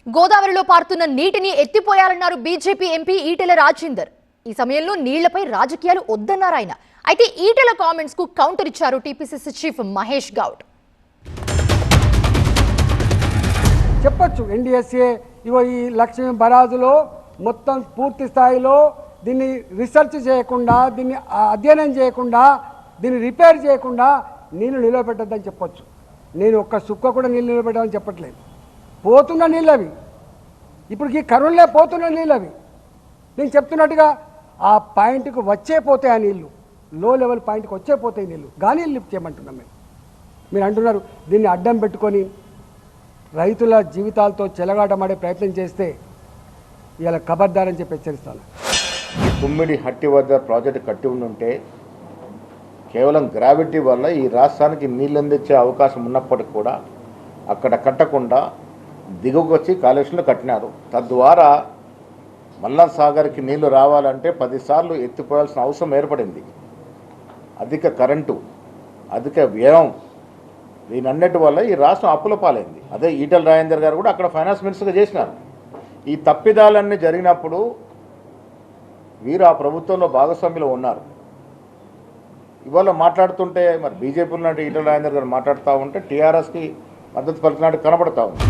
గోదావరిలో పారుతున్న నీటిని ఎత్తిపోయాలన్నారు బీజేపీ ఎంపీ ఈటెల రాజేందర్. ఈ సమయంలో నీళ్లపై రాజకీయాలు వద్దన్నారు ఆయన. అయితే ఈటెల కామెంట్స్ కు కౌంటర్ ఇచ్చారు టీపీసీసీ చీఫ్ మహేష్ గౌడ్. చెప్పొచ్చు ఎన్డీఎస్ఏ ఈ లక్ష్మీ బరాజులో మొత్తం పూర్తి స్థాయిలో దీన్ని రీసెర్చ్ చేయకుండా, దీన్ని అధ్యయనం చేయకుండా, దీన్ని రిపేర్ చేయకుండా నీళ్లు నిలబెట్టద్దని చెప్పొచ్చు. నేను ఒక్క సుక్క కూడా నీళ్ళు నిలబెట్టాలని చెప్పట్లేదు. పోతున్న నీళ్ళు అవి, ఇప్పటికి కరువులే పోతున్న నీళ్ళు అవి. నేను చెప్తున్నట్టుగా ఆ పాయింట్కి వచ్చే పోతాయి ఆ నీళ్ళు, లో లెవెల్ పాయింట్కి వచ్చే పోతాయి నీళ్ళు, కానీ లిఫ్ట్ చేయమంటున్నాం. మీరు అంటున్నారు దీన్ని అడ్డం పెట్టుకొని రైతుల జీవితాలతో చెలగాటమాడే ప్రయత్నం చేస్తే ఇలా ఖబర్దారని చెప్పి హెచ్చరిస్తాను. కుమ్మిడి హట్టి వద్ద ప్రాజెక్టు కట్టి ఉంటే కేవలం గ్రావిటీ వల్ల ఈ రాష్ట్రానికి నీళ్ళు అందించే అవకాశం ఉన్నప్పటికీ కూడా అక్కడ కట్టకుండా దిగువకు వచ్చి కాళేశ్వరంలో కట్టినారు. తద్వారా మల్లాన్ సాగర్కి నీళ్లు రావాలంటే 10 సార్లు ఎత్తిపోయాల్సిన అవసరం ఏర్పడింది. అధిక కరెంటు, అధిక వ్యయం, దీనన్నిటి వల్ల ఈ రాష్ట్రం అప్పుల పాలైంది. అదే ఈటెల రాజేందర్ గారు కూడా అక్కడ ఫైనాన్స్ మినిస్టర్గా చేసినారు. ఈ తప్పిదాలన్నీ జరిగినప్పుడు వీరు ఆ ప్రభుత్వంలో భాగస్వామ్యంలో ఉన్నారు. ఇవాళ మాట్లాడుతుంటే మరి బీజేపీ లాంటి ఈటెల రాజేందర్ గారు మాట్లాడుతూ ఉంటే టీఆర్ఎస్కి మద్దతు పలికినట్టు కనబడతా ఉంది.